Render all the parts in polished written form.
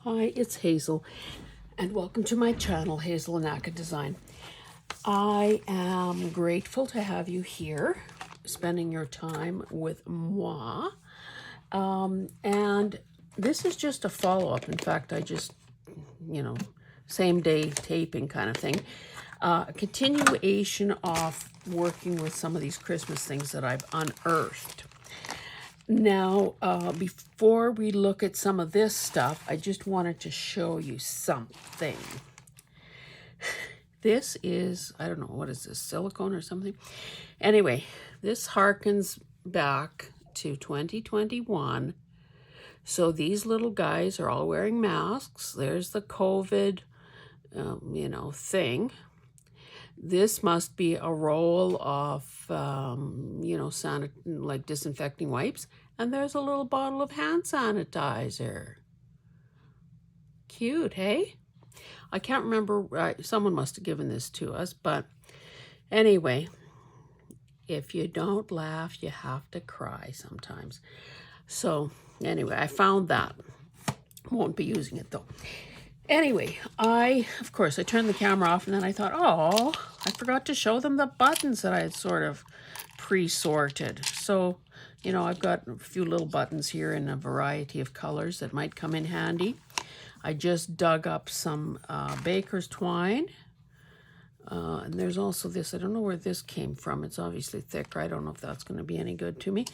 Hi, it's Hazel, and welcome to my channel, Hazel and Aka Design. I am grateful to have you here, spending your time with moi. And this is just a follow-up. In fact, I just, same day taping kind of thing. A continuation of working with some of these Christmas things that I've unearthed. Now, before we look at some of this stuff, I just wanted to show you something. This is, I don't know, what is this, silicone or something? Anyway, this harkens back to 2021. So these little guys are all wearing masks. There's the COVID, thing. This must be a roll of, like disinfecting wipes. And there's a little bottle of hand sanitizer. Cute, hey? I can't remember, someone must have given this to us, but anyway, if you don't laugh, you have to cry sometimes. So anyway, I found that. Won't be using it though. Anyway, of course, I turned the camera off and then I thought, oh, I forgot to show them the buttons that I had sort of pre-sorted. So, I've got a few little buttons here in a variety of colors that might come in handy. I just dug up some baker's twine. And there's also this, I don't know where this came from. It's obviously thicker. I don't know if that's going to be any good to me.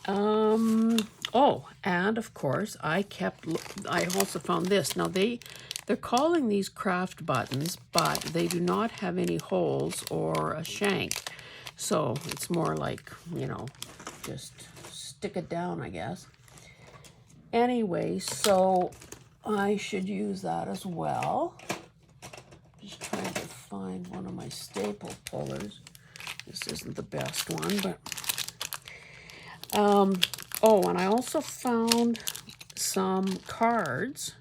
Oh, and of course, I also found this. Now, they're calling these craft buttons, but they do not have any holes or a shank. So it's more like, just stick it down, I guess. Anyway, so I should use that as well. Just trying to find one of my staple pullers. This isn't the best one, but... and I also found some cards.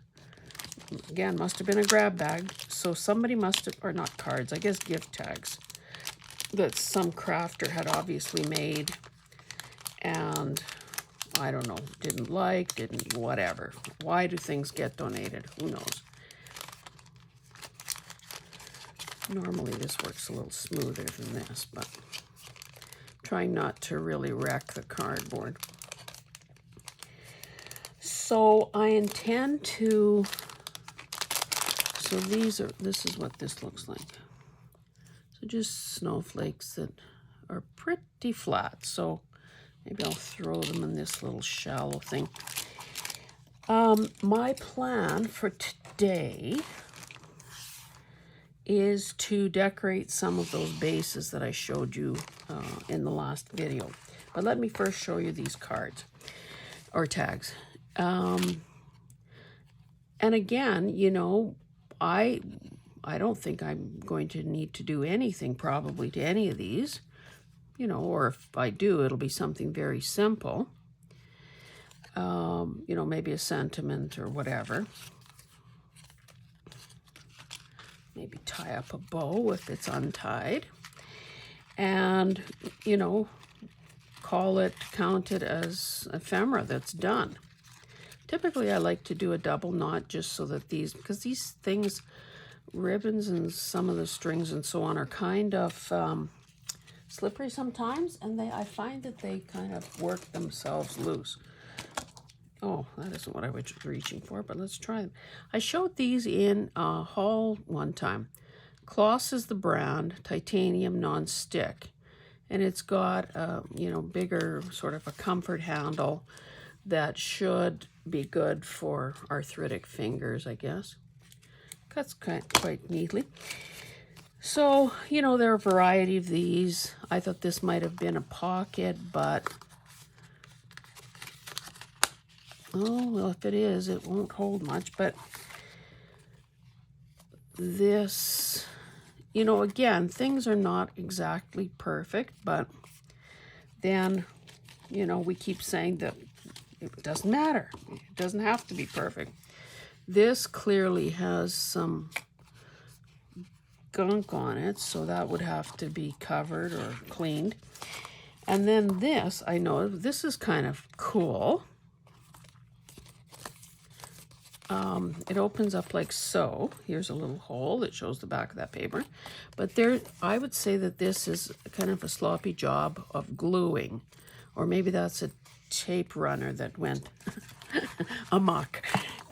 Again, must have been a grab bag. So somebody must have, or not cards, I guess gift tags that some crafter had obviously made. And I don't know, didn't whatever. Why do things get donated? Who knows? Normally this works a little smoother than this, but trying not to really wreck the cardboard. So I intend to, this is what this looks like. So just snowflakes that are pretty flat. So maybe I'll throw them in this little shallow thing. My plan for today is to decorate some of those bases that I showed you in the last video. But let me first show you these cards or tags. And again, I don't think I'm going to need to do anything probably to any of these, or if I do, it'll be something very simple. Maybe a sentiment or whatever. Maybe tie up a bow if it's untied. And, count it as ephemera that's done. Typically, I like to do a double knot just so that because these things, ribbons and some of the strings and so on are kind of slippery sometimes, and I find that they kind of work themselves loose. Oh, that isn't what I was reaching for, but let's try them. I showed these in a haul one time. Kloss is the brand, titanium non-stick. And it's got a, bigger sort of a comfort handle that should be good for arthritic fingers, I guess. Cuts quite neatly. So, there are a variety of these. I thought this might have been a pocket, but... oh, well, if it is, it won't hold much. But this... again, things are not exactly perfect, but then, we keep saying that it doesn't matter. It doesn't have to be perfect. This clearly has some gunk on it, so that would have to be covered or cleaned. And then this, I know, this is kind of cool. It opens up like so. Here's a little hole that shows the back of that paper. But there, I would say that this is kind of a sloppy job of gluing. Or maybe that's a tape runner that went amok.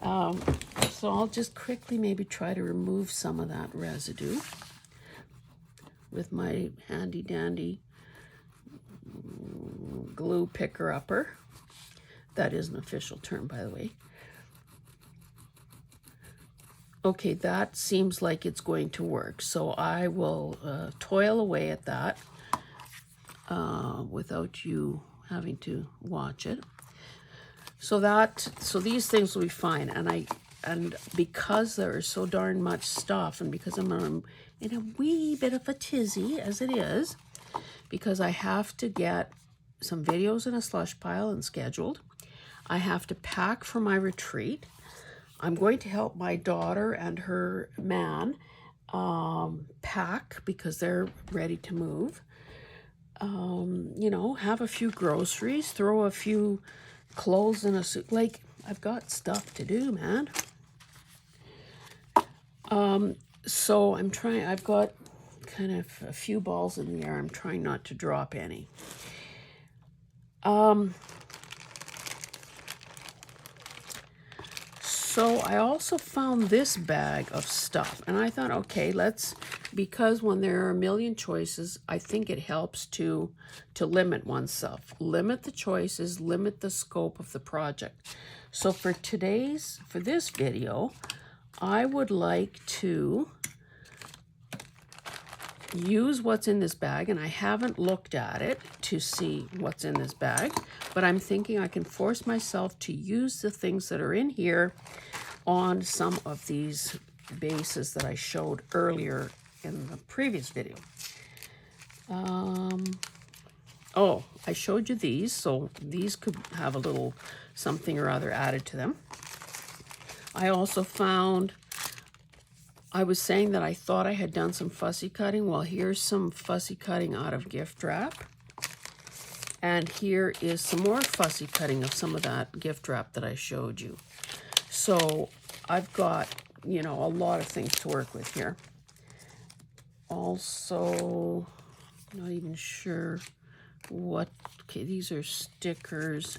So I'll just quickly maybe try to remove some of that residue with my handy dandy glue picker-upper. That is an official term, by the way. Okay, that seems like it's going to work. So I will toil away at that without you having to watch it. So these things will be fine. And because there is so darn much stuff, and because I'm in a wee bit of a tizzy as it is, because I have to get some videos in a slush pile and scheduled. I have to pack for my retreat. I'm going to help my daughter and her man pack because they're ready to move. You know, have a few groceries, throw a few clothes in a suit. Like, I've got stuff to do, man. So I'm trying, I've got kind of a few balls in the air. I'm trying not to drop any. So I also found this bag of stuff, and I thought, okay, because when there are a million choices, I think it helps to limit oneself. Limit the choices, limit the scope of the project. So for this video, I would like to use what's in this bag, and I haven't looked at it to see what's in this bag, but I'm thinking I can force myself to use the things that are in here on some of these bases that I showed earlier in the previous video. Oh, I showed you these, so these could have a little something or other added to them. I also found, I was saying that I thought I had done some fussy cutting. Well, here's some fussy cutting out of gift wrap. And here is some more fussy cutting of some of that gift wrap that I showed you. So I've got, you know, a lot of things to work with here. Also, not even sure what, okay, these are stickers.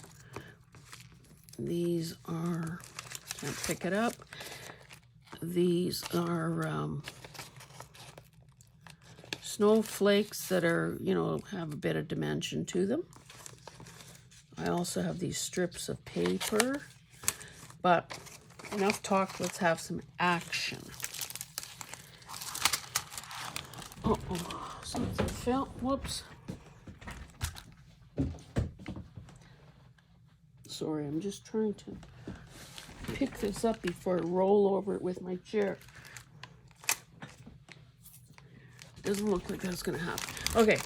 These are, can't pick it up. These are snowflakes that are, you know, have a bit of dimension to them. I also have these strips of paper, but enough talk, let's have some action. Uh-oh, something fell, whoops. Sorry, I'm just trying to pick this up before I roll over it with my chair. Doesn't look like that's gonna happen. Okay.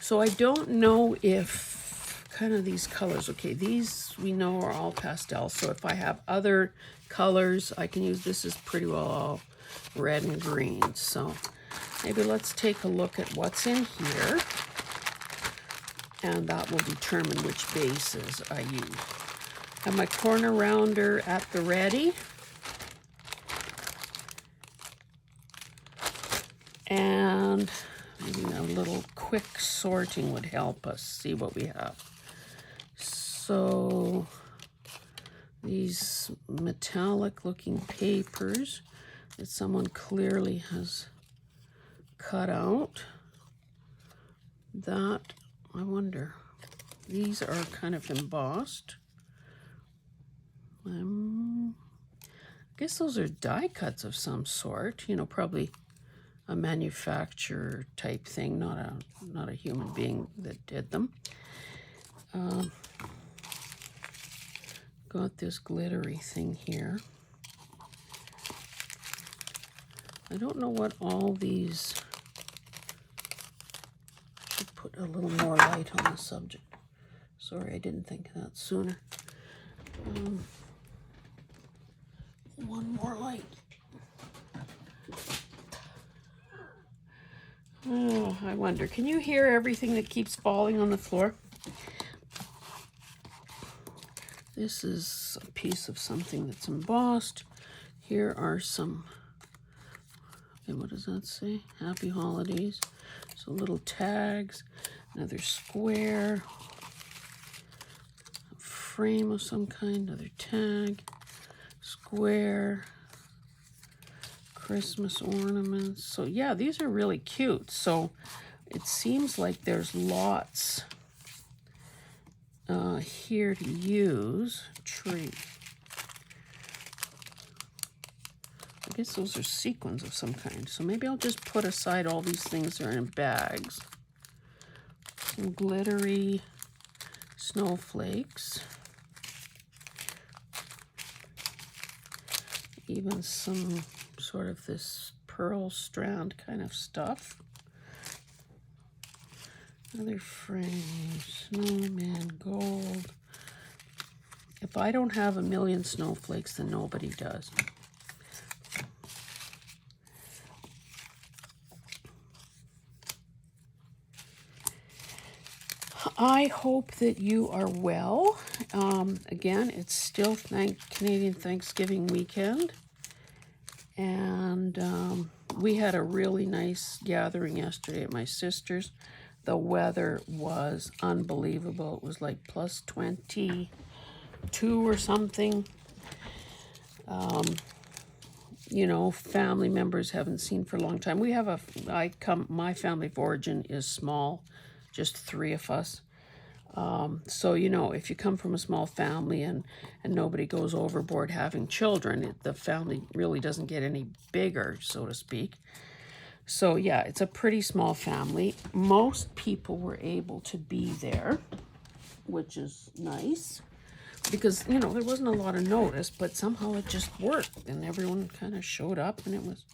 So I don't know if kind of these colors, okay, these we know are all pastel. So if I have other colors, I can use, this is pretty well all red and green. So maybe let's take a look at what's in here, and that will determine which bases I use. Have my corner rounder at the ready. And maybe a little quick sorting would help us see what we have. So these metallic looking papers that someone clearly has cut out. That, I wonder, these are kind of embossed. I guess those are die cuts of some sort, you know, probably a manufacturer type thing, not a human being that did them. Got this glittery thing here. I don't know what all these, I should put a little more light on the subject. Sorry, I didn't think of that sooner. One more light. Oh, I wonder, can you hear everything that keeps falling on the floor? This is a piece of something that's embossed. Here are some, okay, what does that say? Happy Holidays. So little tags, another square, a frame of some kind, another tag, square, Christmas ornaments. So yeah, these are really cute. So it seems like there's lots here to use. Tree. I guess those are sequins of some kind. So maybe I'll just put aside all these things that are in bags. Some glittery snowflakes. Even some sort of this pearl strand kind of stuff. Another frame, snowman, gold. If I don't have a million snowflakes, then nobody does. I hope that you are well. Again, it's still Canadian Thanksgiving weekend. And we had a really nice gathering yesterday at my sister's. The weather was unbelievable. It was like plus 22 or something. You know, family members haven't seen for a long time. We have my family of origin is small, just 3 of us. So, you know, if you come from a small family and nobody goes overboard having children, the family really doesn't get any bigger, so to speak. So, yeah, it's a pretty small family. Most people were able to be there, which is nice. Because, you know, there wasn't a lot of notice, but somehow it just worked. And everyone kind of showed up, and it was,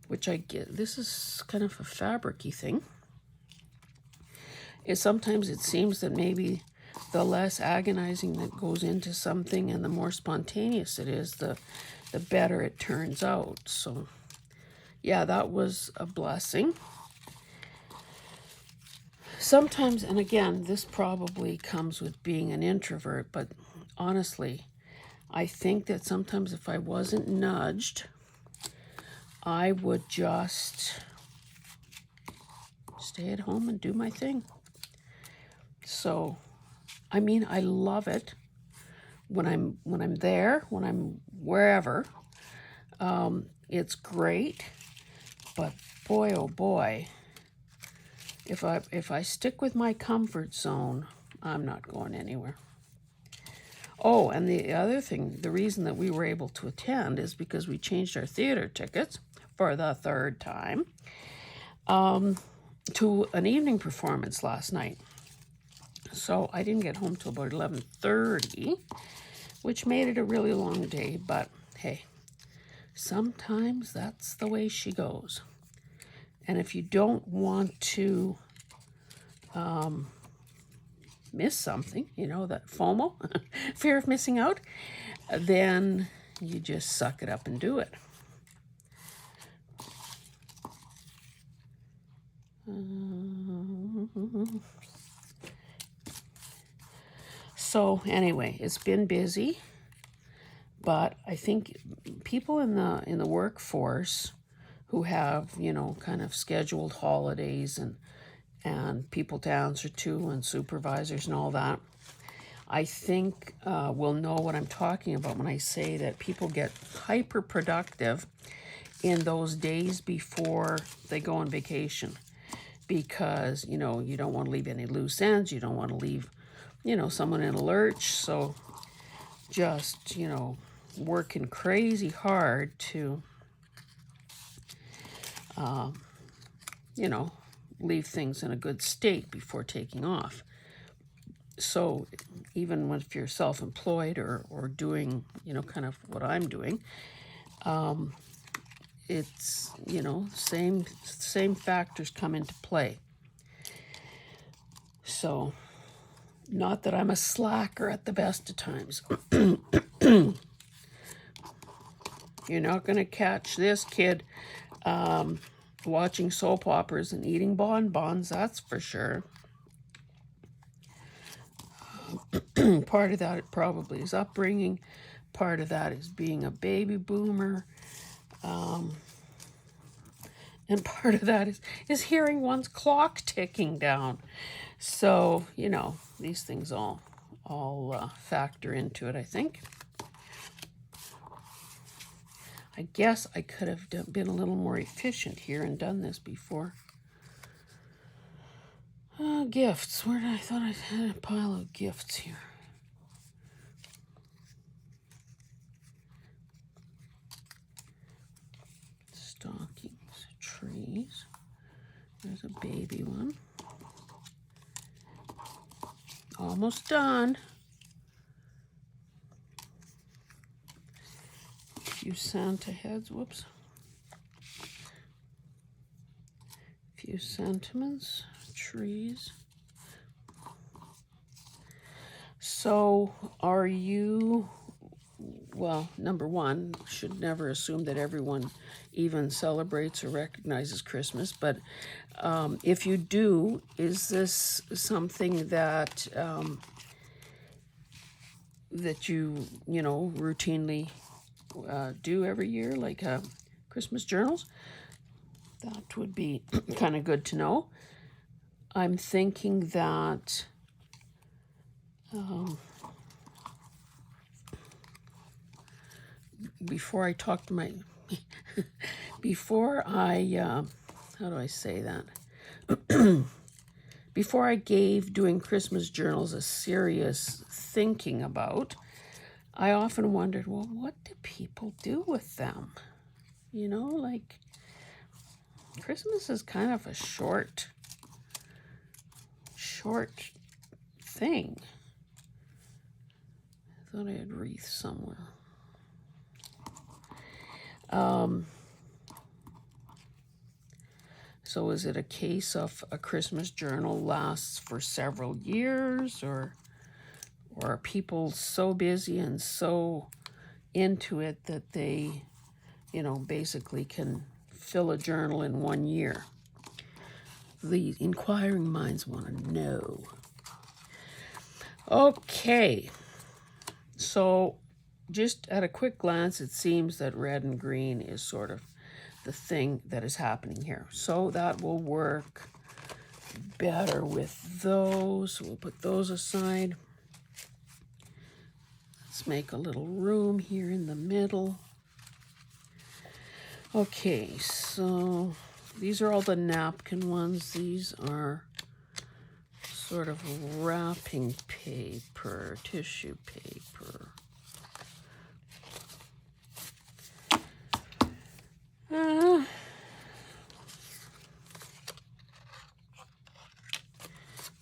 which I get. This is kind of a fabric-y thing. Sometimes it seems that maybe the less agonizing that goes into something and the more spontaneous it is, the better it turns out. So, yeah, that was a blessing. Sometimes, and again, this probably comes with being an introvert, but honestly, I think that sometimes if I wasn't nudged, I would just stay at home and do my thing. So, I mean, I love it when I'm there, when I'm wherever. It's great, but boy, oh boy, if I stick with my comfort zone, I'm not going anywhere. Oh, and the other thing, the reason that we were able to attend is because we changed our theater tickets for the 3rd time to an evening performance last night. So I didn't get home till about 11:30, which made it a really long day, but hey, sometimes that's the way she goes. And if you don't want to miss something, you know, that FOMO, fear of missing out, then you just suck it up and do it. So anyway, it's been busy, but I think people in the workforce who have, you know, kind of scheduled holidays and people to answer to and supervisors and all that, I think will know what I'm talking about when I say that people get hyper productive in those days before they go on vacation, because, you know, you don't want to leave any loose ends. You don't want to leave, you know, someone in a lurch. So just, you know, working crazy hard to, you know, leave things in a good state before taking off. So even if you're self-employed or doing, you know, kind of what I'm doing, it's, you know, same factors come into play. So, not that I'm a slacker at the best of times. You're not going to catch this kid watching soap operas and eating bonbons, that's for sure. Part of that probably is upbringing. Part of that is being a baby boomer. And part of that is hearing one's clock ticking down. So, you know, these things all factor into it, I think. I guess I could have been a little more efficient here and done this before. Gifts. Where did I thought I had a pile of gifts here? Stockings, trees. There's a baby one. Almost done. A few Santa heads, whoops. A few sentiments, trees. So are you, well, number one, should never assume that everyone even celebrates or recognizes Christmas, but if you do, is this something that that you know, routinely do every year, like Christmas journals? That would be kind of good to know. I'm thinking that before I talk to my, before I, how do I say that? Before I gave doing Christmas journals a serious thinking about, I often wondered, well, what do people do with them? You know, like, Christmas is kind of a short thing. I thought I had wreaths somewhere. So is it a case of a Christmas journal lasts for several years, or are people so busy and so into it that they, you know, basically can fill a journal in 1 year? The inquiring minds want to know. Okay, so just at a quick glance, it seems that red and green is sort of the thing that is happening here. So that will work better with those. We'll put those aside. Let's make a little room here in the middle. Okay, so these are all the napkin ones. These are sort of wrapping paper, tissue paper.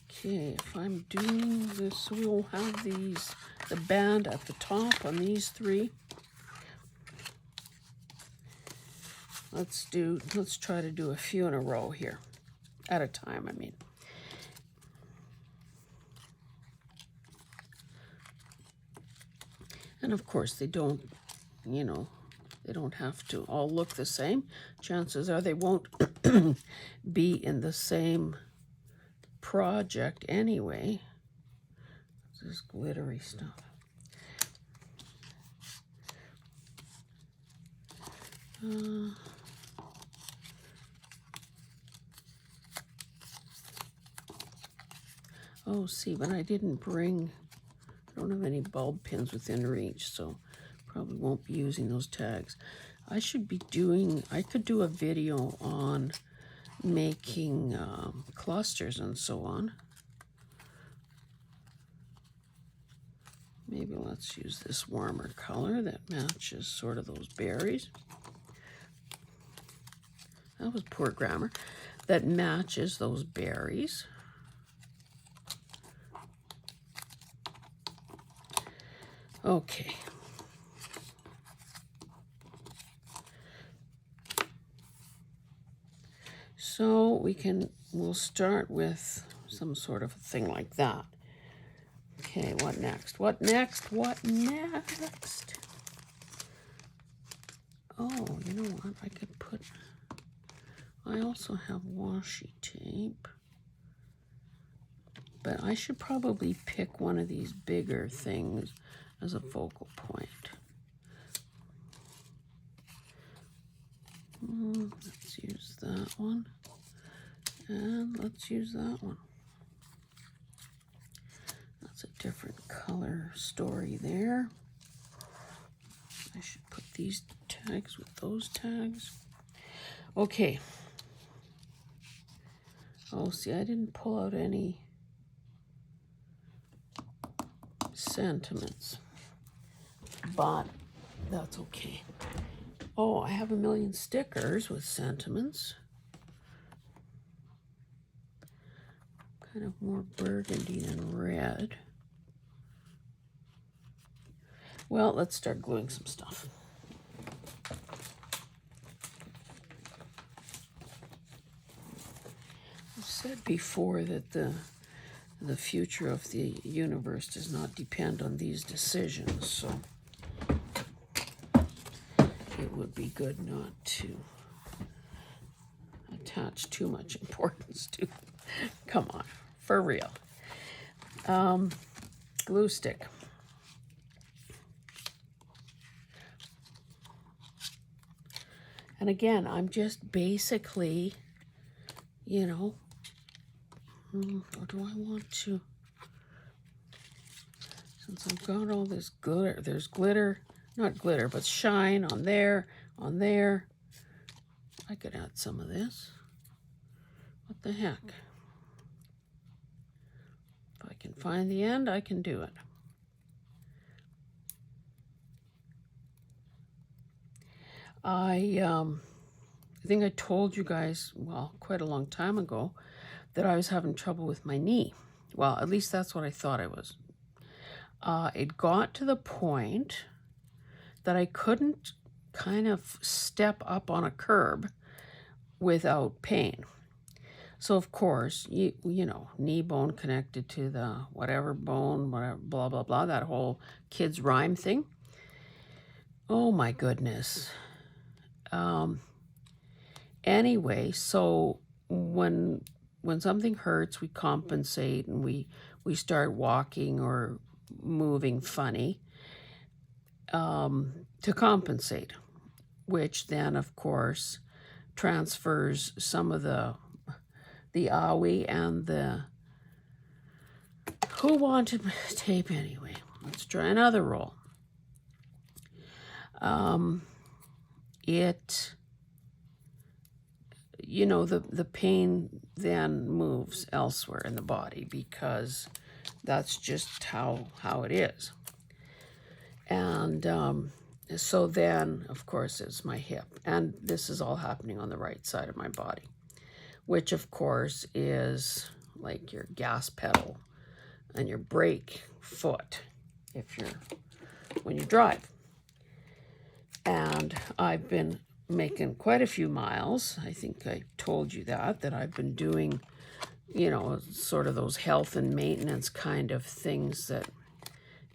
Okay, if I'm doing this, we'll have these, the band at the top on these three. Let's try to do a few in a row here, at a time, I mean. And of course, they don't, you know, they don't have to all look the same. Chances are they won't be in the same project anyway. This glittery stuff. Oh, see, but I didn't bring, I don't have any bulb pins within reach, so probably won't be using those tags. I should be doing, I could do a video on making clusters and so on. Maybe let's use this warmer color that matches sort of those berries. That was poor grammar. That matches those berries. Okay. So we'll start with some sort of a thing like that. Okay, what next? What next? What next? Oh, you know what? I could put, I also have washi tape. but I should probably pick one of these bigger things as a focal point. Let's use that one. And let's use that one. That's a different color story there. I should put these tags with those tags. Okay. Oh, see, I didn't pull out any sentiments, but that's okay. Oh, I have a million stickers with sentiments. Kind of more burgundy than red. Well, let's start gluing some stuff. I've said before that the future of the universe does not depend on these decisions, so it would be good not to attach too much importance to. Come on, for real. Glue stick. And again, I'm just basically, you know, or do I want to, since I've got all this glitter, there's glitter, not glitter, but shine on there, I could add some of this. What the heck? If I can find the end, I can do it. I think I told you guys, well, quite a long time ago, that I was having trouble with my knee. Well, at least that's what I thought I was. It got to the point that I couldn't kind of step up on a curb without pain. So, of course, you know, knee bone connected to the whatever bone, whatever, blah, blah, blah, that whole kids' rhyme thing. Oh, my goodness. Anyway, so when something hurts, we compensate and we start walking or moving funny to compensate, which then, of course, transfers some of the owie and the who wanted tape anyway. Let's try another roll. You know, the pain then moves elsewhere in the body because that's just how it is. And so then, of course, it's my hip. And this is all happening on the right side of my body, which, of course, is like your gas pedal and your brake foot when you drive. And I've been making quite a few miles. I think I told you that I've been doing, you know, sort of those health and maintenance kind of things that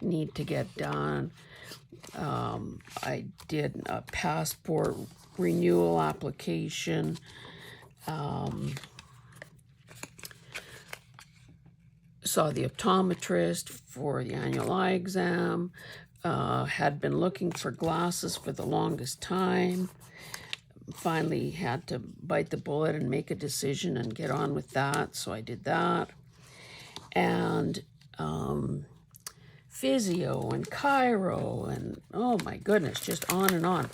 need to get done. I did a passport renewal application. Saw the optometrist for the annual eye exam. Had been looking for glasses for the longest time. Finally had to bite the bullet and make a decision and get on with that. So I did that. And physio and chiro and oh my goodness, just on and on.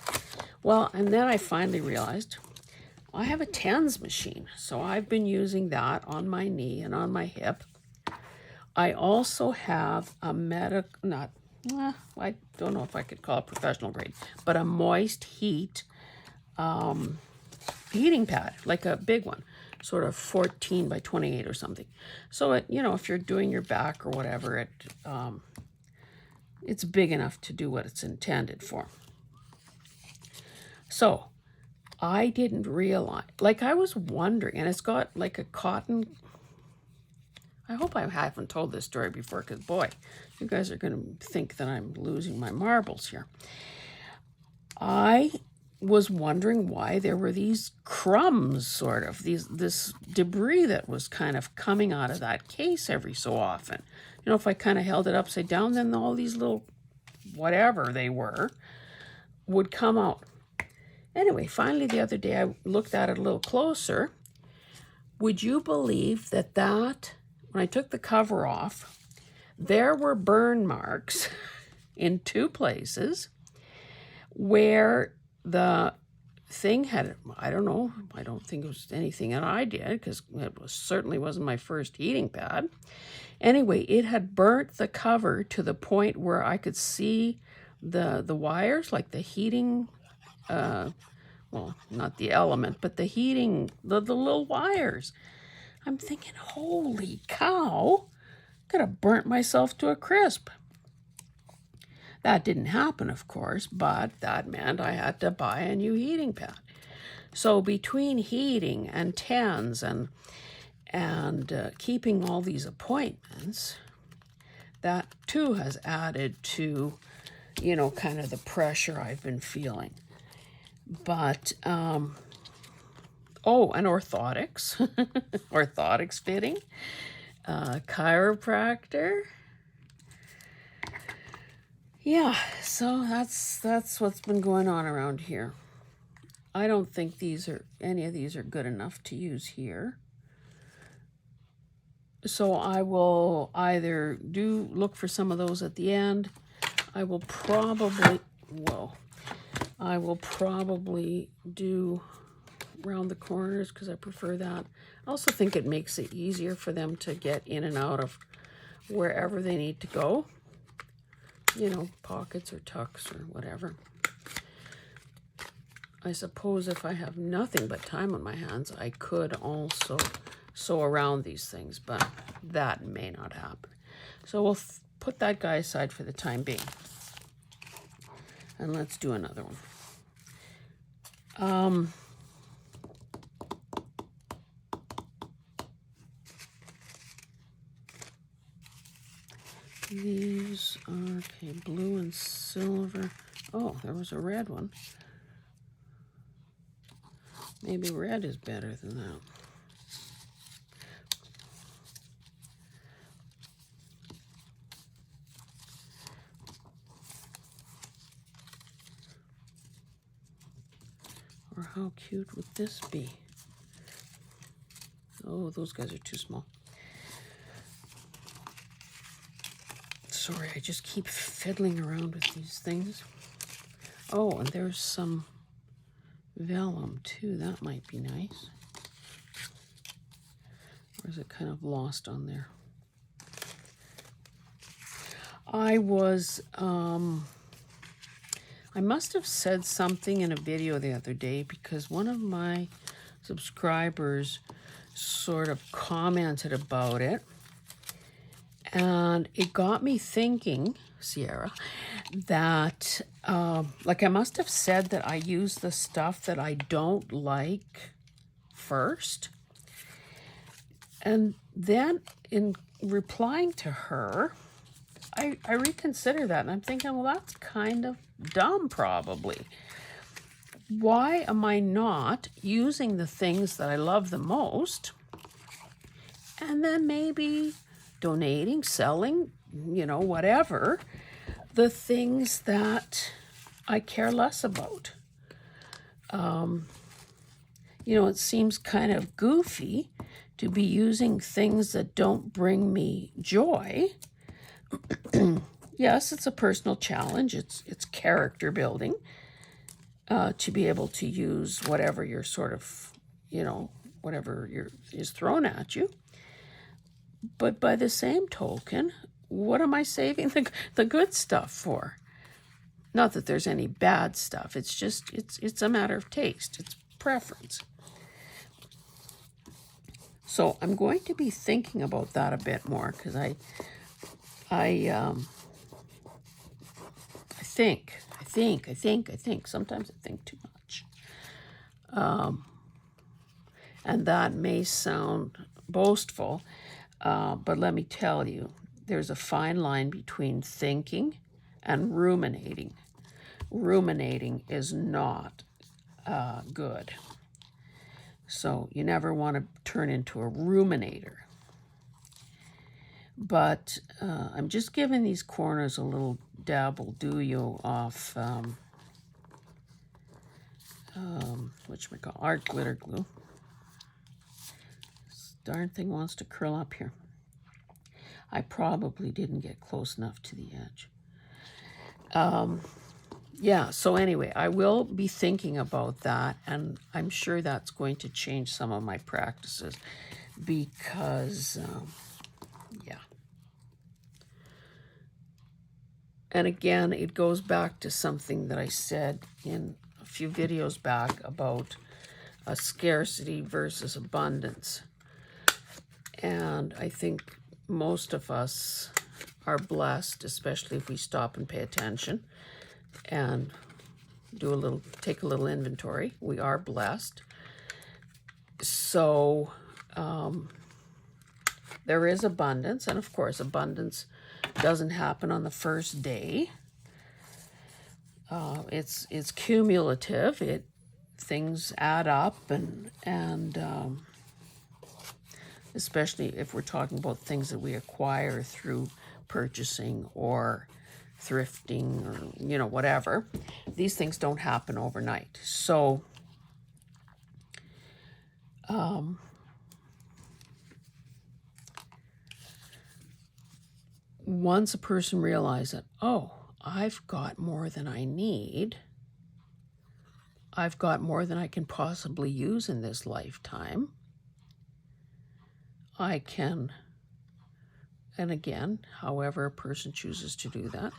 Well, and then I finally realized I have a TENS machine. So I've been using that on my knee and on my hip. I also have a I don't know if I could call it professional grade, but a moist heat heating pad, like a big one, sort of 14 by 28 or something. So it, you know, if you're doing your back or whatever, it's big enough to do what it's intended for. So I didn't realize, like I was wondering, and it's got like a cotton. I hope I haven't told this story before, because boy, you guys are going to think that I'm losing my marbles here. I was wondering why there were these crumbs, sort of, this debris that was kind of coming out of that case every so often. You know, if I kind of held it upside down, then all these little, whatever they were, would come out. Anyway, finally the other day I looked at it a little closer. Would you believe that when I took the cover off, there were burn marks in 2 places where the thing had, I don't know, I don't think it was anything that I did, because certainly wasn't my first heating pad. Anyway, it had burnt the cover to the point where I could see the wires, like the heating, well, not the element, but the heating, the little wires. I'm thinking, holy cow, could have burnt myself to a crisp. That didn't happen, of course, but that meant I had to buy a new heating pad. So between heating and tens and keeping all these appointments, that too has added to, you know, kind of the pressure I've been feeling. But, and orthotics, orthotics fitting, chiropractor. Yeah, so that's what's been going on around here. I don't think any of these are good enough to use here. So I will either look for some of those at the end. I will probably do around the corners because I prefer that. I also think it makes it easier for them to get in and out of wherever they need to go. You know, pockets or tucks or whatever. I suppose if I have nothing but time on my hands, I could also sew around these things, but that may not happen. So we'll put that guy aside for the time being. And let's do another one. These are, okay, blue and silver. Oh, there was a red one. Maybe red is better than that. Or how cute would this be? Oh, those guys are too small. Sorry, I just keep fiddling around with these things. Oh, and there's some vellum too. That might be nice. Or is it kind of lost on there? I must have said something in a video the other day because one of my subscribers sort of commented about it. And it got me thinking, Sierra, that, like I must have said that I use the stuff that I don't like first. And then in replying to her, I reconsider that. And I'm thinking, well, that's kind of dumb, probably. Why am I not using the things that I love the most? And then maybe donating, selling, you know, whatever, the things that I care less about. You know, it seems kind of goofy to be using things that don't bring me joy. Yes, it's a personal challenge. It's character building to be able to use whatever you're sort of, you know, whatever is thrown at you. But by the same token, what am I saving the good stuff for? Not that there's any bad stuff. It's just, it's a matter of taste. It's preference. So I'm going to be thinking about that a bit more because I think. Sometimes I think too much. And that may sound boastful, but let me tell you, there's a fine line between thinking and ruminating. Ruminating is not good. So you never want to turn into a ruminator. But I'm just giving these corners a little dabble-do-you off whatchamacallit, art glitter glue. This darn thing wants to curl up here. I probably didn't get close enough to the edge. Yeah, so anyway, I will be thinking about that, and I'm sure that's going to change some of my practices because, yeah. And again, it goes back to something that I said in a few videos back about a scarcity versus abundance. And I think most of us are blessed, especially if we stop and pay attention and take a little inventory. We are blessed. So there is abundance, and of course, abundance doesn't happen on the first day. It's cumulative. Things add up, and especially if we're talking about things that we acquire through purchasing or thrifting or whatever. These things don't happen overnight. So once a person realizes that, oh, I've got more than I need, I've got more than I can possibly use in this lifetime, I can, and again, however a person chooses to do that,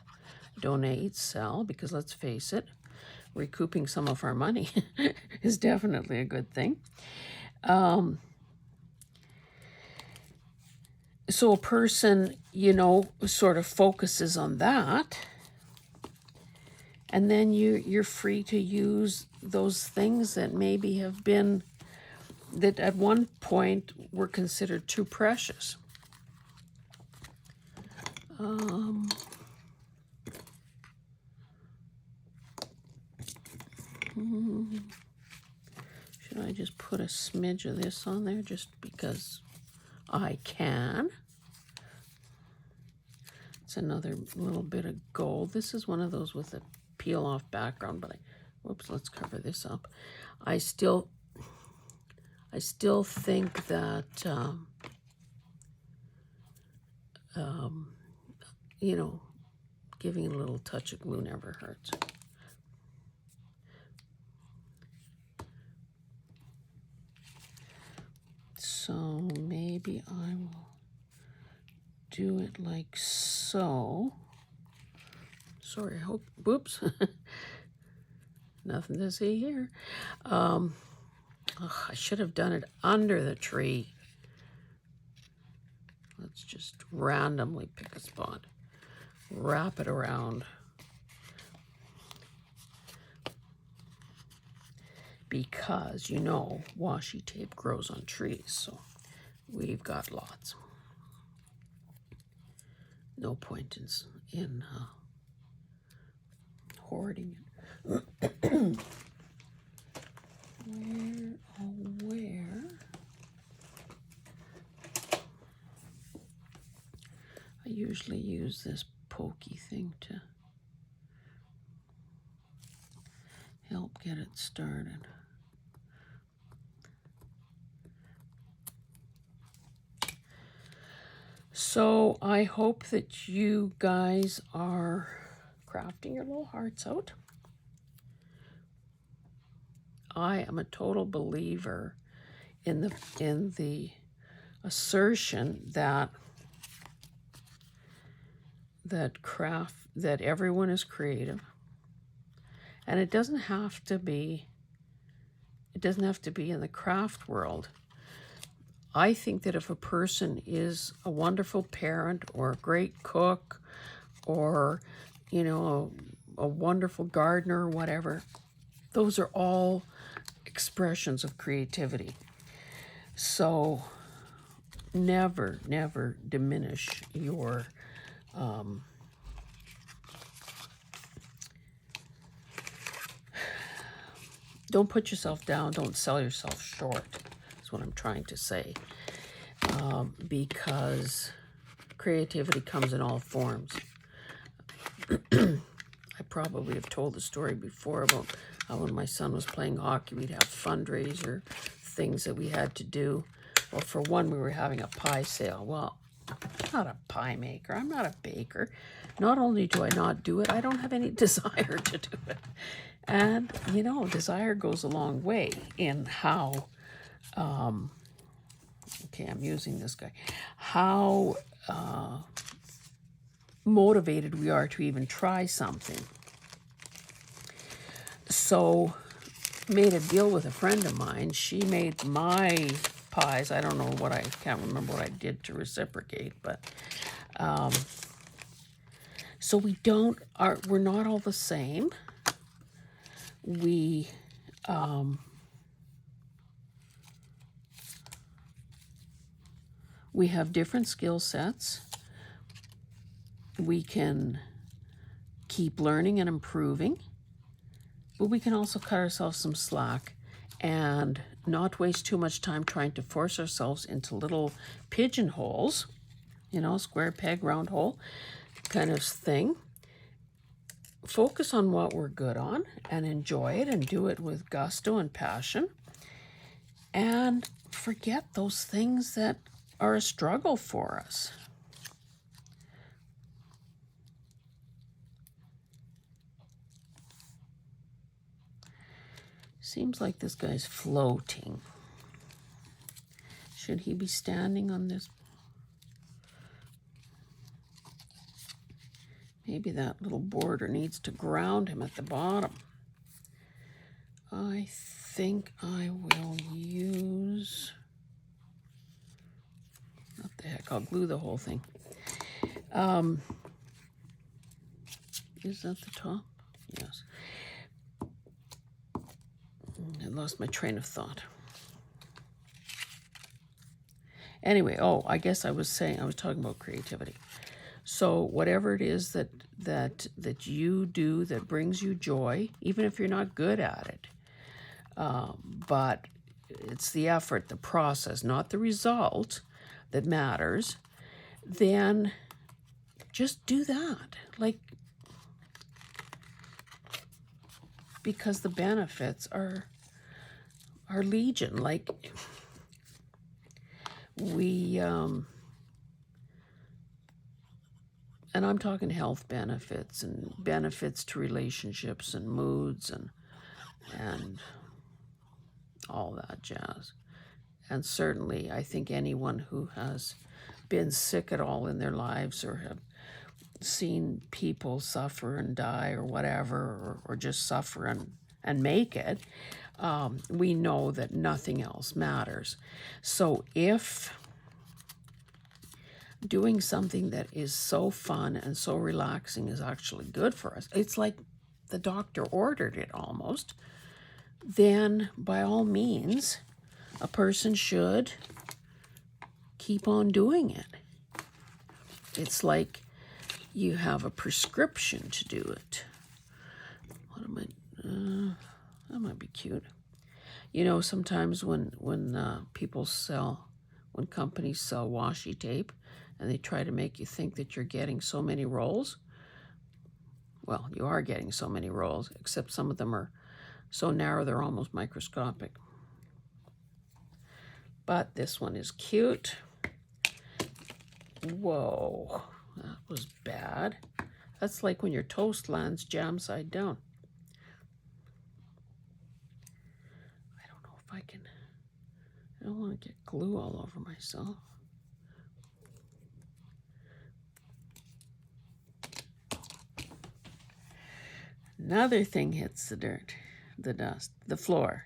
donate, sell, because let's face it, recouping some of our money is definitely a good thing. So a person, sort of focuses on that, and then you're free to use those things that maybe have been, that at one point were considered too precious. Should I just put a smidge of this on there just because I can? It's another little bit of gold. This is one of those with a peel off background, but whoops, let's cover this up. I still think that giving a little touch of glue never hurts. So maybe I will do it like so. Sorry, I hope, whoops. Nothing to see here. I should have done it under the tree. Let's just randomly pick a spot. Wrap it around. Because, washi tape grows on trees, so we've got lots. No point in hoarding it. Where? I usually use this pokey thing to help get it started. So I hope that you guys are crafting your little hearts out. I am a total believer in the assertion that everyone is creative, and it doesn't have to be in the craft world. I think that if a person is a wonderful parent or a great cook or, a wonderful gardener or whatever, those are all expressions of creativity. So never, never diminish your don't put yourself down. Don't sell yourself short. That's what I'm trying to say. Because creativity comes in all forms. I probably have told the story before about how when my son was playing hockey, we'd have fundraiser things that we had to do. Well, for one, we were having a pie sale. Well, I'm not a pie maker. I'm not a baker. Not only do I not do it, I don't have any desire to do it. And, you know, desire goes a long way in how, okay, I'm using this guy, how motivated we are to even try something. So, made a deal with a friend of mine. She made my pies. I don't know what I can't remember what I did to reciprocate, but so we're not all the same. We have different skill sets. We can keep learning and improving, but we can also cut ourselves some slack and not waste too much time trying to force ourselves into little pigeonholes, you know, square peg, round hole kind of thing. Focus on what we're good on and enjoy it and do it with gusto and passion. And forget those things that are a struggle for us. Seems like this guy's floating. Should he be standing on this? Maybe that little border needs to ground him at the bottom. I think I will use, what the heck, I'll glue the whole thing. Is that the top? Yes. I lost my train of thought. Anyway, I guess I was talking about creativity. So whatever it is that you do that brings you joy, even if you're not good at it, but it's the effort, the process, not the result that matters, then just do that. Like, because the benefits are legion. Like, we and I'm talking health benefits and benefits to relationships and moods and all that jazz. And certainly, I think anyone who has been sick at all in their lives or have seen people suffer and die or whatever, or just suffer and make it, we know that nothing else matters. So if doing something that is so fun and so relaxing is actually good for us, it's like the doctor ordered it almost, then by all means, a person should keep on doing it. It's like you have a prescription to do it. What am I, that might be cute. You know, sometimes when companies sell washi tape and they try to make you think that you're getting so many rolls, well, you are getting so many rolls, except some of them are so narrow they're almost microscopic. But this one is cute. Whoa, that was bad. That's like when your toast lands jam side down. I don't know if I can, I don't want to get glue all over myself. Another thing hits the dirt, the dust, the floor.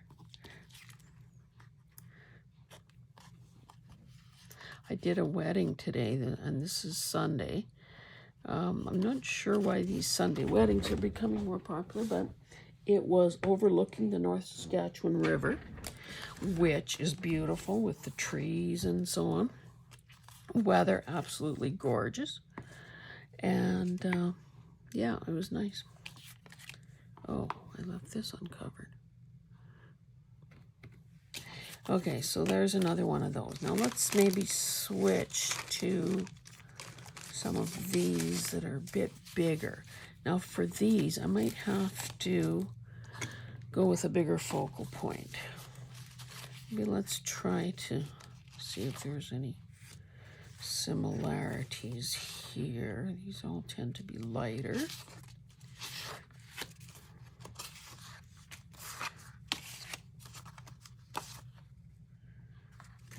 I did a wedding today, and this is Sunday. I'm not sure why these Sunday weddings are becoming more popular, but it was overlooking the North Saskatchewan River, which is beautiful with the trees and so on. Weather absolutely gorgeous. And yeah, it was nice. Oh, I left this uncovered. Okay, so there's another one of those. Now let's maybe switch to some of these that are a bit bigger. Now for these, I might have to go with a bigger focal point. Maybe let's try to see if there's any similarities here. These all tend to be lighter.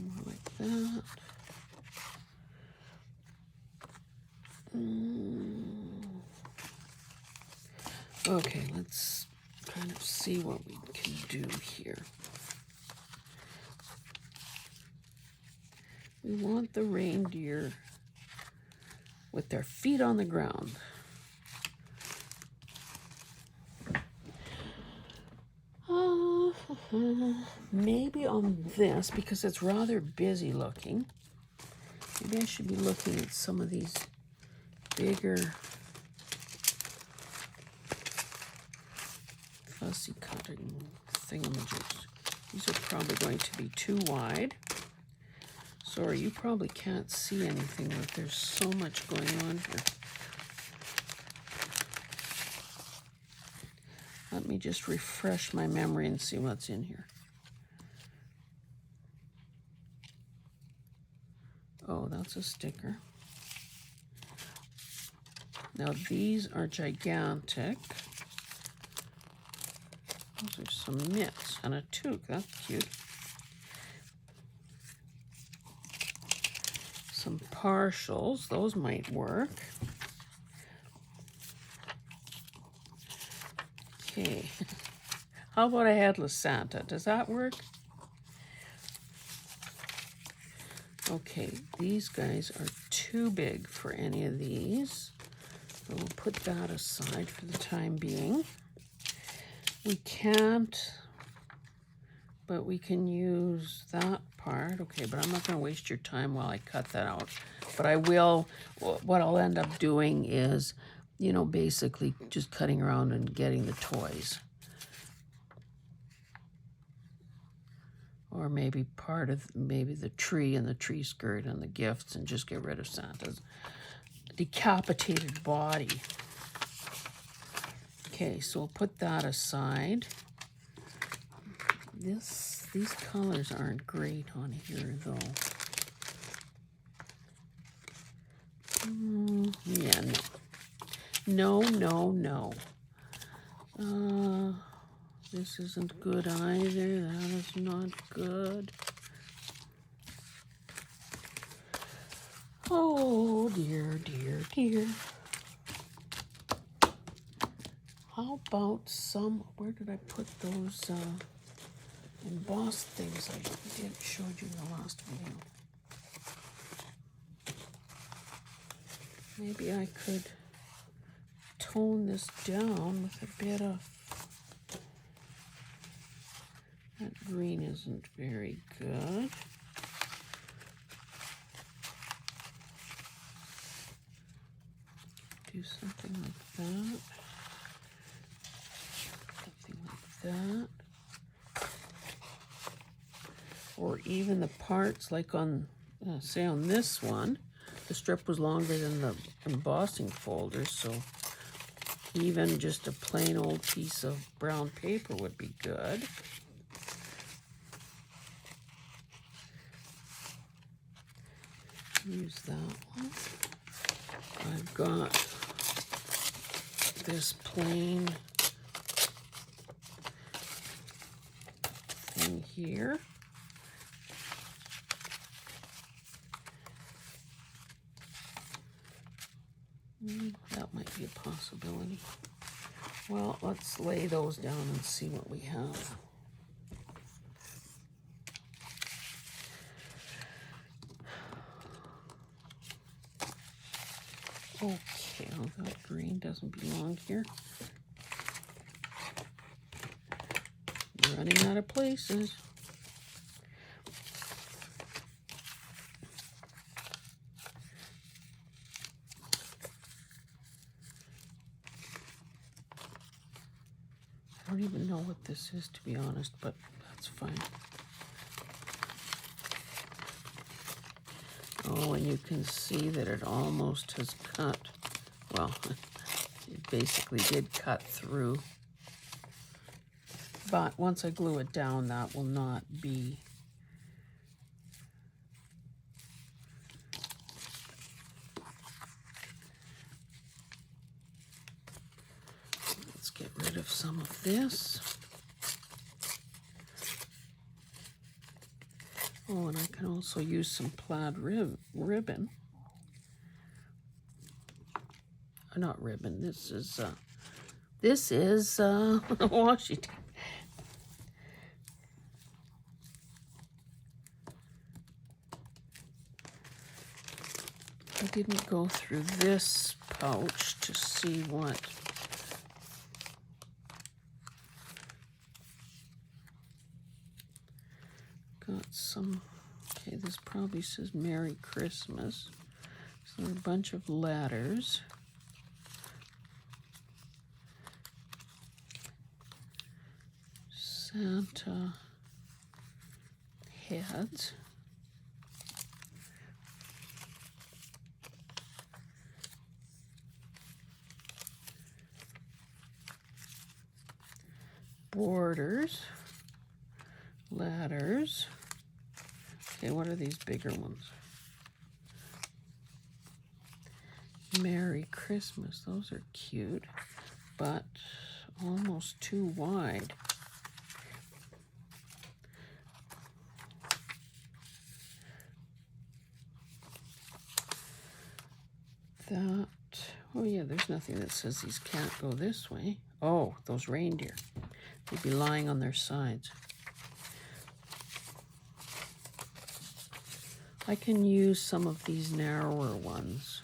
More like that. Okay, let's kind of see what we can do here. We want the reindeer with their feet on the ground. Maybe on this, because it's rather busy looking, maybe I should be looking at some of these bigger fussy cutting thingamajigs. These are probably going to be too wide. Sorry, you probably can't see anything, but there's so much going on here. Let me just refresh my memory and see what's in here. Oh, that's a sticker. Now these are gigantic. Those are some mitts and a toque. That's cute. Some partials. Those might work. Okay. How about a headless Santa? Does that work? Okay, these guys are too big for any of these. So we'll put that aside for the time being. We can't, but we can use that part. Okay, but I'm not going to waste your time while I cut that out. But I will, what I'll end up doing is, you know, basically just cutting around and getting the toys. Or maybe part of, maybe the tree and the tree skirt and the gifts, and just get rid of Santa's decapitated body. Okay, so we'll put that aside. These colors aren't great on here though. Yeah, no. No. This isn't good either. That is not good. Oh, dear. How about some, where did I put those embossed things I showed you in the last video? Maybe I could tone this down with a bit of, that green isn't very good. Do something like that. Something like that. Or even the parts, like on, say on this one, the strip was longer than the embossing folder, so even just a plain old piece of brown paper would be good. Use that one. I've got this plain thing here. That might be a possibility. Well, let's lay those down and see what we have. Okay, well, that green doesn't belong here. Running out of places. I don't even know what this is, to be honest, but that's fine. Oh, and you can see that it almost has cut. Well, it basically did cut through. But once I glue it down, that will not be. Let's get rid of some of this. Oh, and I can also use some plaid ribbon. Not ribbon. This is washi tape. I didn't go through this pouch to see what. Got some. Okay, this probably says Merry Christmas. So a bunch of letters. Santa heads. Borders. Letters. Okay, what are these bigger ones? Merry Christmas. Those are cute, but almost too wide. That, oh yeah, there's nothing that says these can't go this way. Oh, those reindeer. They'd be lying on their sides. I can use some of these narrower ones.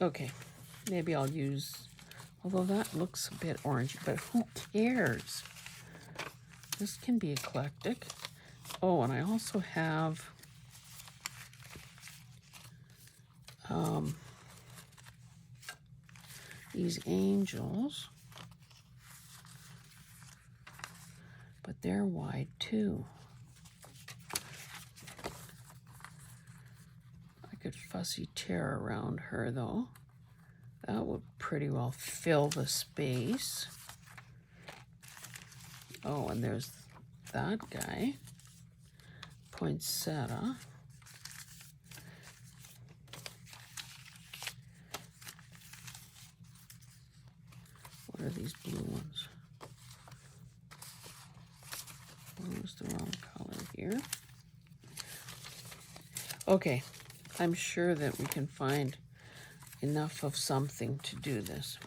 Okay, maybe I'll use, although that looks a bit orangey, but who cares? This can be eclectic. Oh, and I also have these angels, but they're wide too. I could fussy tear around her though. That would pretty well fill the space. Oh, and there's that guy, poinsettia. What are these blue ones? Oh, it's the wrong color here. Okay, I'm sure that we can find enough of something to do this.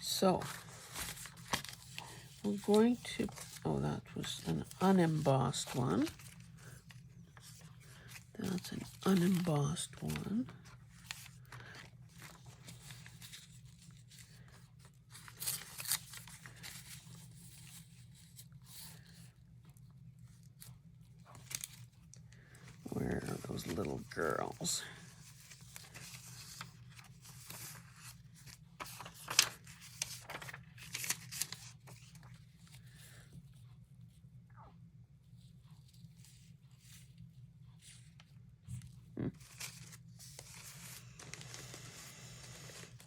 So, we're going to, oh, that was an unembossed one. That's an unembossed one. Where are those little girls?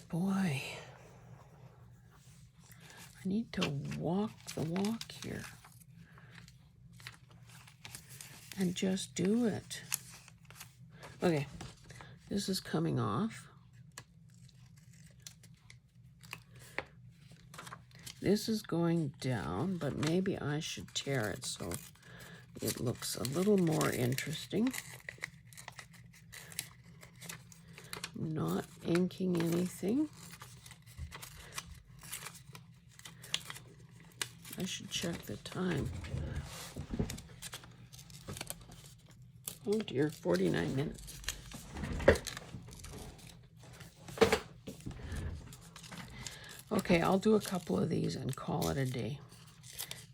Boy, I need to walk the walk here and just do it. Okay, this is coming off. This is going down, but maybe I should tear it so it looks a little more interesting. I'm not inking anything. I should check the time. Oh dear, 49 minutes. Okay, I'll do a couple of these and call it a day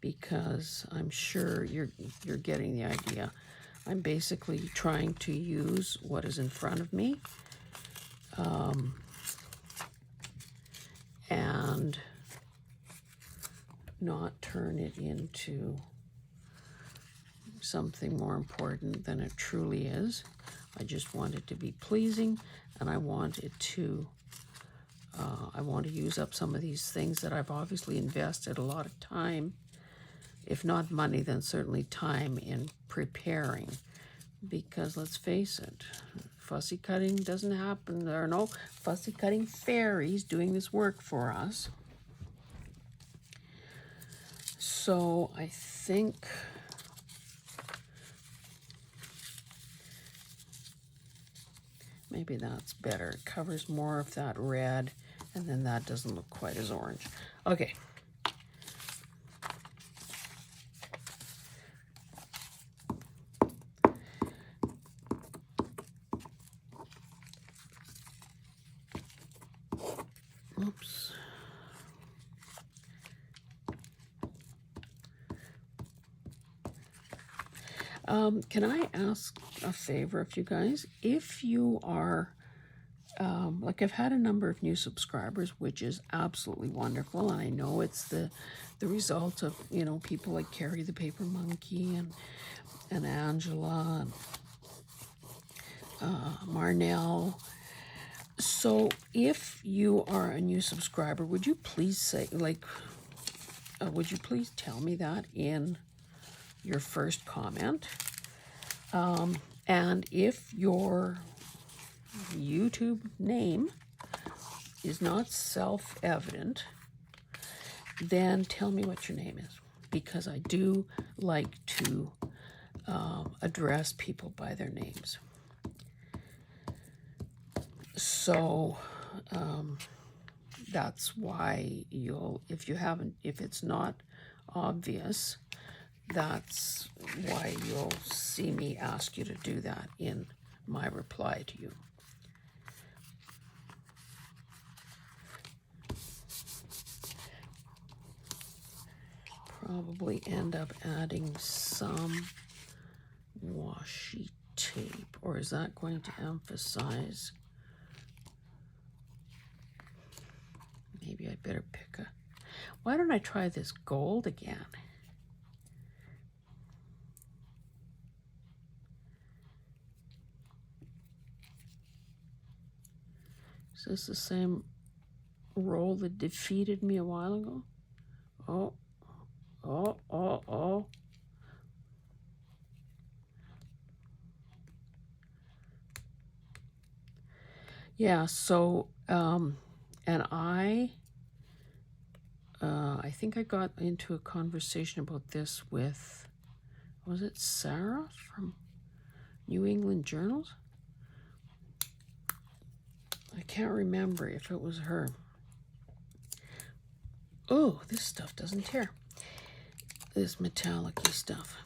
because I'm sure you're getting the idea. I'm basically trying to use what is in front of me and not turn it into something more important than it truly is. I just want it to be pleasing, and I want it to I want to use up some of these things that I've obviously invested a lot of time, if not money, then certainly time in preparing. Because let's face it, fussy cutting doesn't happen. There are no fussy cutting fairies doing this work for us. So I think maybe that's better. It covers more of that red, and then that doesn't look quite as orange. Okay. Oops. Can I ask a favor of you guys? If you are, like I've had a number of new subscribers, which is absolutely wonderful, and I know it's the result of, you know, people like Carrie the Paper Monkey and Angela and Marnell. So if you are a new subscriber, would you please say, like, would you please tell me that in your first comment? And if your YouTube name is not self-evident, then tell me what your name is, because I do like to address people by their names. So that's why if it's not obvious, that's why you'll see me ask you to do that in my reply to you. Probably end up adding some washi tape, or is that going to emphasize? Maybe I better pick a... Why don't I try this gold again? Is this the same roll that defeated me a while ago? Oh. Yeah, so, and I think I got into a conversation about this with, was it Sarah from New England Journals? I can't remember if it was her. Oh, this stuff doesn't tear. This metallic-y stuff.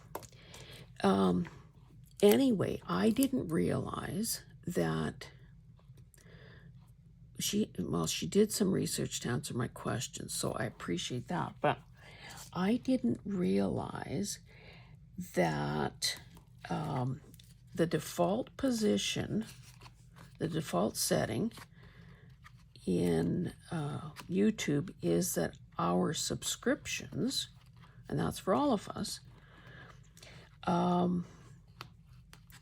Anyway, I didn't realize that she did some research to answer my questions, so I appreciate that. But I didn't realize that the default position, the default setting in YouTube is that our subscriptions, and that's for all of us,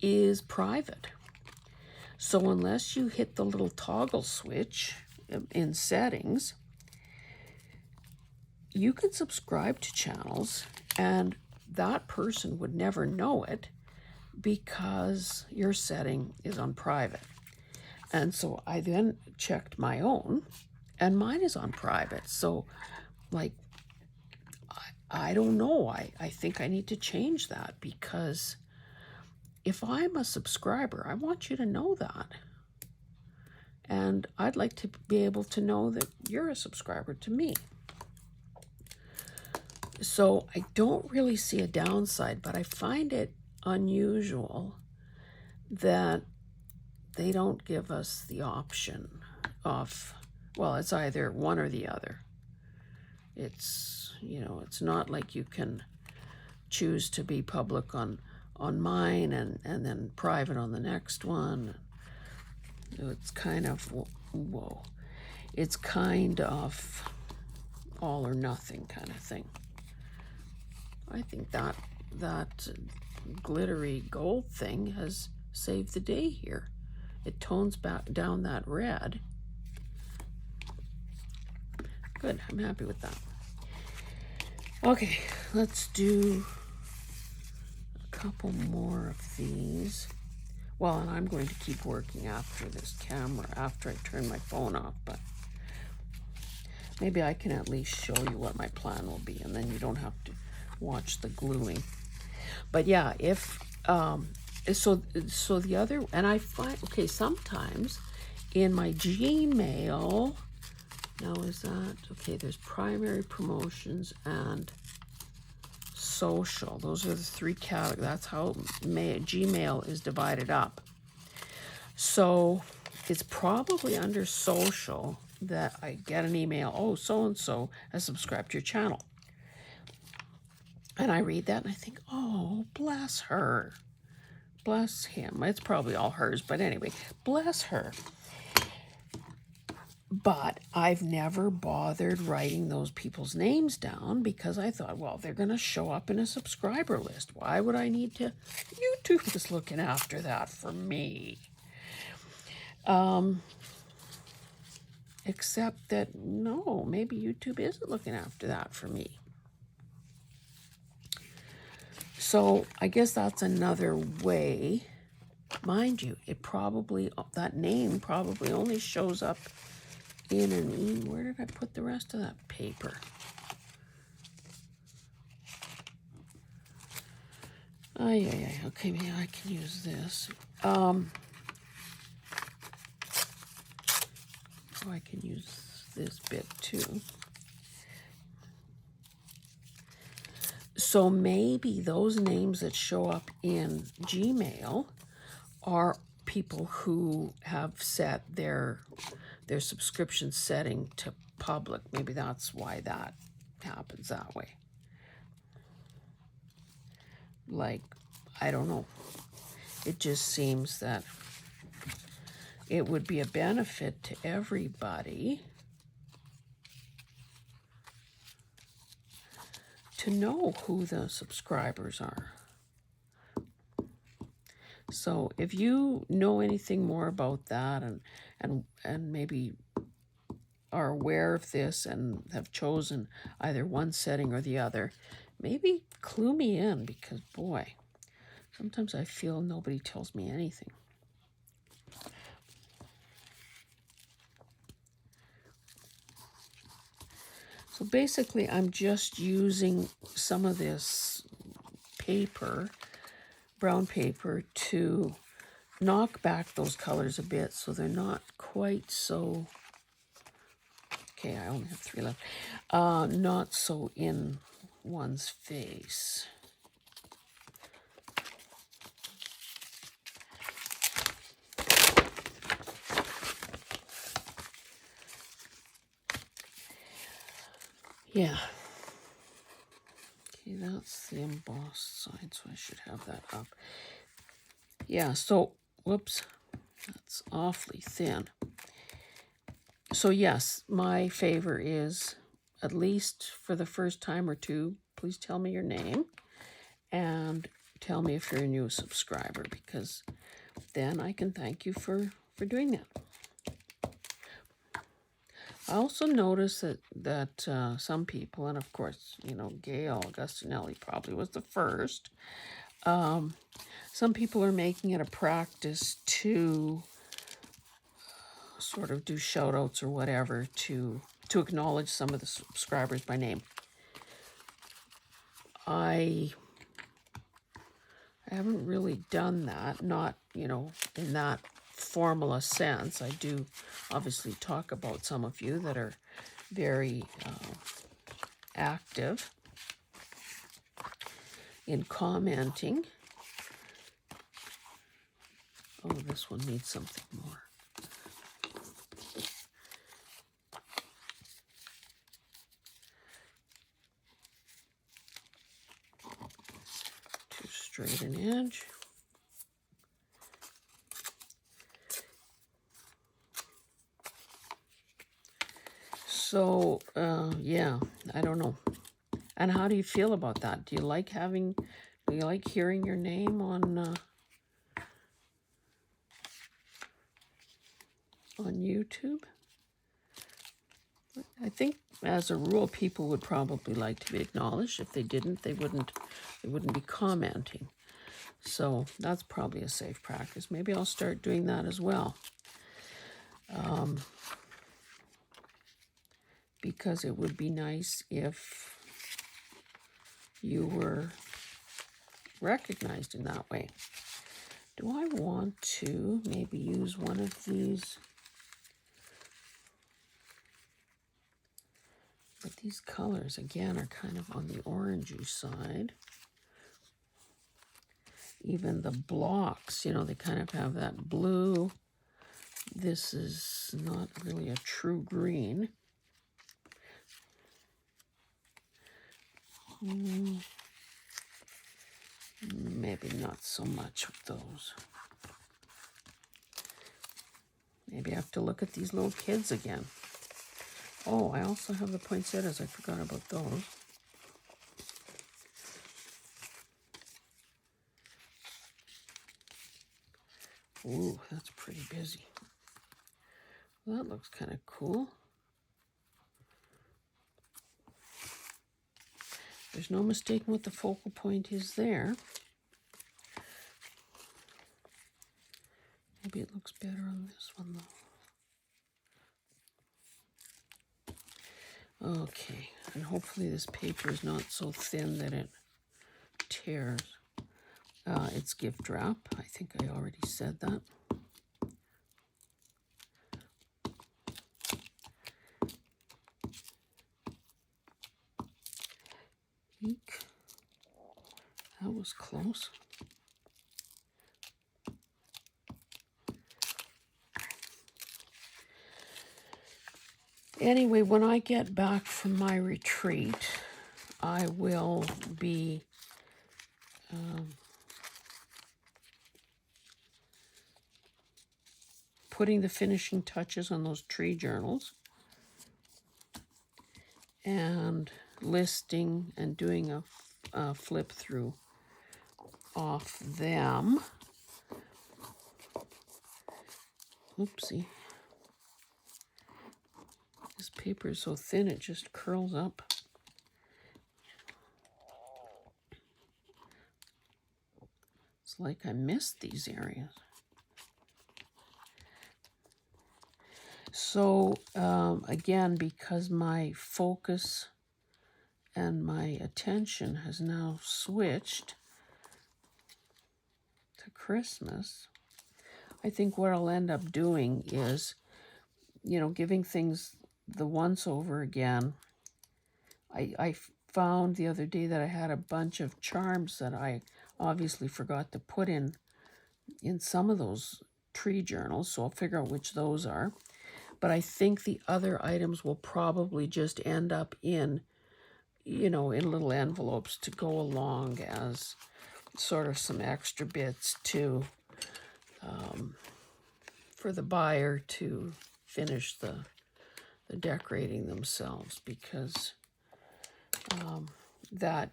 is private. So unless you hit the little toggle switch in settings, you can subscribe to channels and that person would never know it because your setting is on private. And so I then checked my own, and mine is on private. So, like, I don't know. I think I need to change that, because if I'm a subscriber, I want you to know that. And I'd like to be able to know that you're a subscriber to me. So I don't really see a downside, but I find it unusual that they don't give us the option of, well, it's either one or the other. It's, you know, it's not like you can choose to be public on mine and then private on the next one. It's kind of, whoa, it's kind of all or nothing kind of thing. I think that glittery gold thing has saved the day here. It tones back down that red. Good, I'm happy with that. Okay, let's do a couple more of these. Well, and I'm going to keep working after this camera, after I turn my phone off, but maybe I can at least show you what my plan will be, and then you don't have to watch the gluing. But yeah, if so the other, and I find, okay, sometimes in my Gmail, now is that, okay, there's primary, promotions, and social. Those are the three categories. That's how Gmail is divided up. So it's probably under social that I get an email, oh, so-and-so has subscribed to your channel. And I read that and I think, oh, bless her. Bless him. It's probably all hers, but anyway, bless her. But I've never bothered writing those people's names down because I thought, well, they're going to show up in a subscriber list. Why would I need to? YouTube is looking after that for me. Except that, no, maybe YouTube isn't looking after that for me. So I guess that's another way. Mind you, it probably, that name probably only shows up in an email. Where did I put the rest of that paper? Okay, maybe I can use this. Oh, I can use this bit too. So maybe those names that show up in Gmail are people who have set their subscription setting to public. Maybe that's why that happens that way. Like, I don't know. It just seems that it would be a benefit to everybody to know who the subscribers are. So if you know anything more about that and maybe are aware of this and have chosen either one setting or the other, maybe clue me in, because boy, sometimes I feel nobody tells me anything. So basically, I'm just using some of this paper, brown paper, to knock back those colors a bit so they're not quite so, okay, I only have 3 left, not so in one's face. Yeah. Okay, that's the embossed side, so I should have that up. Yeah, so, whoops, that's awfully thin. So yes, my favor is, at least for the first time or two, please tell me your name and tell me if you're a new subscriber, because then I can thank you for doing that. I also noticed that some people, and of course, you know, Gail Augustinelli probably was the first, some people are making it a practice to sort of do shout outs or whatever to acknowledge some of the subscribers by name. I haven't really done that, not, you know, in that formal a sense. I do obviously talk about some of you that are very active in commenting. Oh, this one needs something more. straighten edge. So, yeah, I don't know. And how do you feel about that? Do you like hearing your name on YouTube? I think, as a rule, people would probably like to be acknowledged. If they didn't, they wouldn't be commenting. So that's probably a safe practice. Maybe I'll start doing that as well. Because it would be nice if you were recognized in that way. Do I want to maybe use one of these? But these colors, again, are kind of on the orangey side. Even the blocks, they kind of have that blue. This is not really a true green. Maybe not so much of those. Maybe I have to look at these little kids again. Oh, I also have the poinsettias. I forgot about those. Ooh, that's pretty busy. Well, that looks kind of cool. There's no mistaking what the focal point is there. Maybe it looks better on this one, though. Okay, and hopefully this paper is not so thin that it tears. It's gift wrap. I think I already said that. Eek. That was close. Anyway, when I get back from my retreat, I will be putting the finishing touches on those tree journals and listing and doing a flip through off them. Oopsie. This paper is so thin it just curls up. It's like I missed these areas. So again, because my focus and my attention has now switched to Christmas, I think what I'll end up doing is, giving things the once over again. I found the other day that I had a bunch of charms that I obviously forgot to put in some of those tree journals, so I'll figure out which those are. But I think the other items will probably just end up in little envelopes to go along as sort of some extra bits to for the buyer to finish the decorating themselves, because that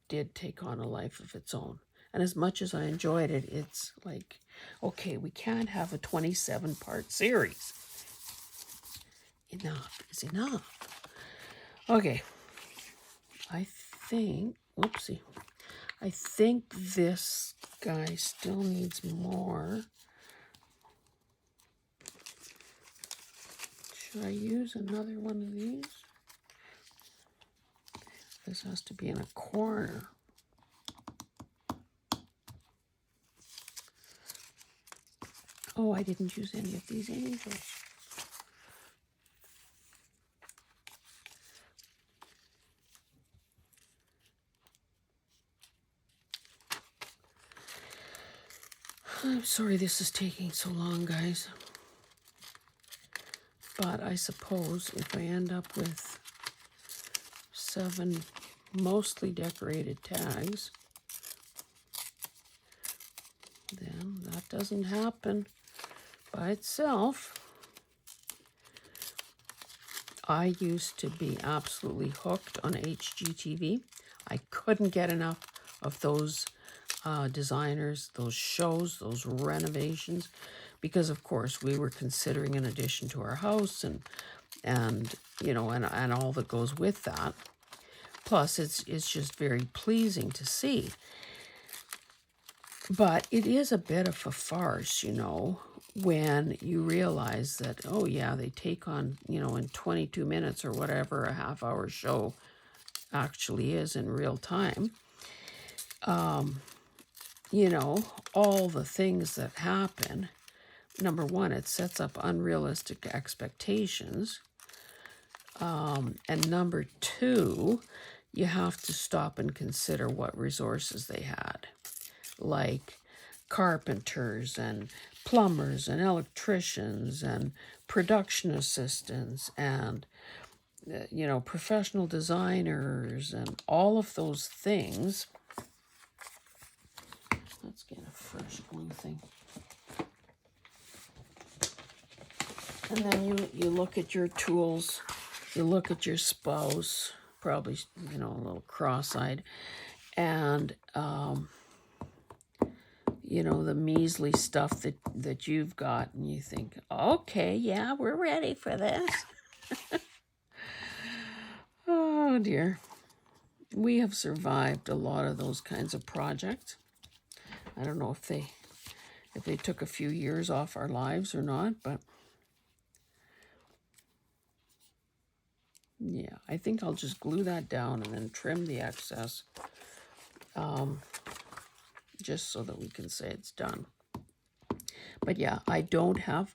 did take on a life of its own. And as much as I enjoyed it, it's like, okay, we can't have a 27-part series. Enough is enough. Okay. I think this guy still needs more. Should I use another one of these? This has to be in a corner. Oh, I didn't use any of these angels. I'm sorry this is taking so long, guys. But I suppose if I end up with 7 mostly decorated tags, doesn't happen by itself. I used to be absolutely hooked on HGTV. I couldn't get enough of those designers, those shows, those renovations, because of course we were considering an addition to our house and you know, and all that goes with that. Plus, it's just very pleasing to see. But it is a bit of a farce, you know, when you realize that, oh yeah, they take on, you know, in 22 minutes or whatever a half-hour show actually is in real time, you know, all the things that happen. Number one, it sets up unrealistic expectations. And number two, you have to stop and consider what resources they had, like carpenters and plumbers and electricians and production assistants and, you know, professional designers and all of those things. Let's get a fresh glue thing. And then you look at your tools, you look at your spouse, probably, you know, a little cross-eyed, and, you know, the measly stuff that you've got, and you think, okay, yeah, we're ready for this. Oh, dear. We have survived a lot of those kinds of projects. I don't know if they took a few years off our lives or not, but yeah, I think I'll just glue that down and then trim the excess, just so that we can say it's done. But yeah, I don't have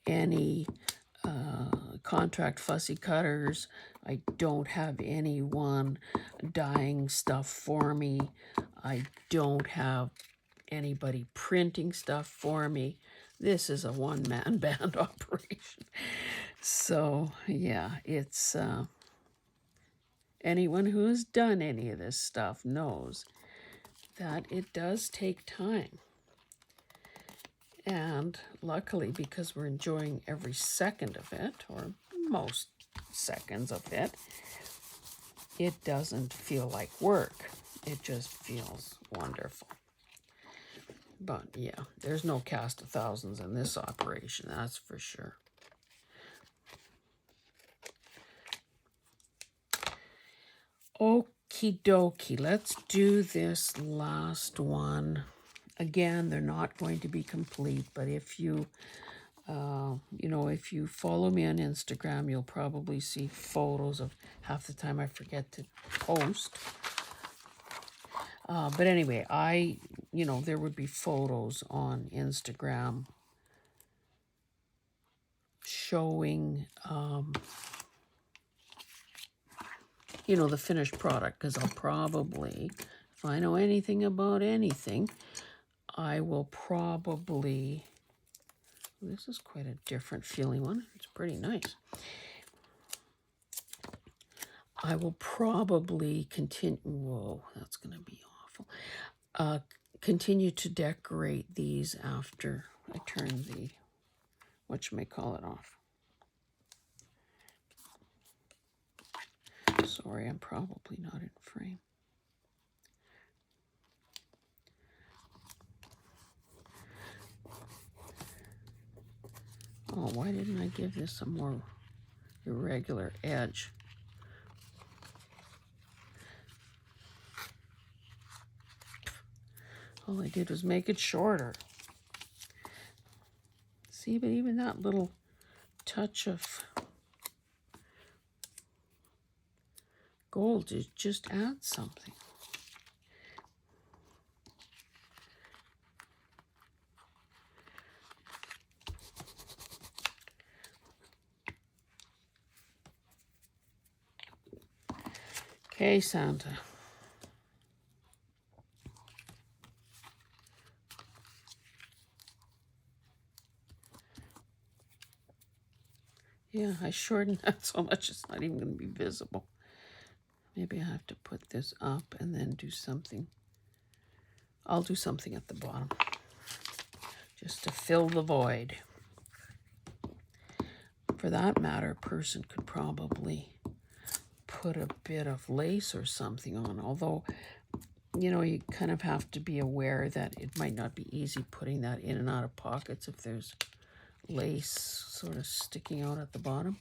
any contract fussy cutters. I don't have anyone dyeing stuff for me. I don't have anybody printing stuff for me. This is a one-man band operation. So yeah, it's anyone who has done any of this stuff knows that it does take time. And luckily, because we're enjoying every second of it, or most seconds of it, it doesn't feel like work. It just feels wonderful. But yeah, there's no cast of thousands in this operation, that's for sure. Okie dokie, let's do this last one. Again, they're not going to be complete, but if you, you know, if you follow me on Instagram, you'll probably see photos of half the time I forget to post. But anyway, you know, there would be photos on Instagram showing, you know, the finished product, because I'll probably, if I know anything about anything, I will probably, this is quite a different feeling one. It's pretty nice. I will probably continue, whoa, that's going to be awful. Continue to decorate these after I turn the, whatchamacallit off. Sorry, I'm probably not in frame. Oh, why didn't I give this a more irregular edge? All I did was make it shorter. See, but even that little touch of gold just adds something. Okay, Santa. Yeah, I shortened that so much it's not even going to be visible. Maybe I have to put this up and then do something. I'll do something at the bottom. just to fill the void. For that matter, a person could probably put a bit of lace or something on, although, you know, you kind of have to be aware that it might not be easy putting that in and out of pockets if there's lace sort of sticking out at the bottom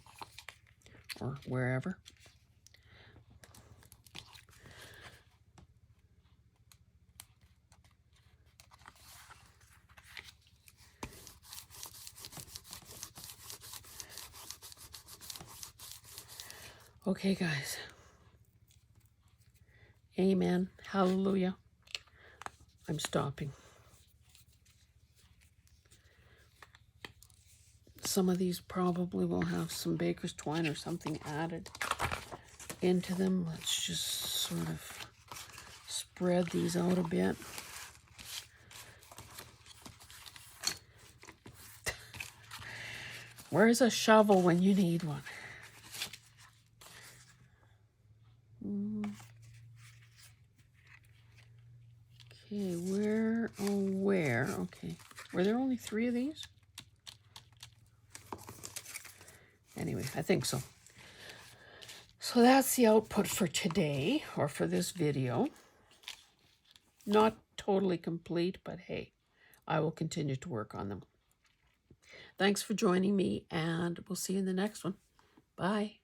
or wherever. Okay, guys. Amen. Hallelujah. I'm stopping. Some of these probably will have some baker's twine or something added into them. Let's just sort of spread these out a bit. Where's a shovel when you need one? Okay, where? Okay. Were there only 3 of these? Anyway, I think so. So that's the output for today, or for this video. Not totally complete, but hey, I will continue to work on them. Thanks for joining me, and we'll see you in the next one. Bye.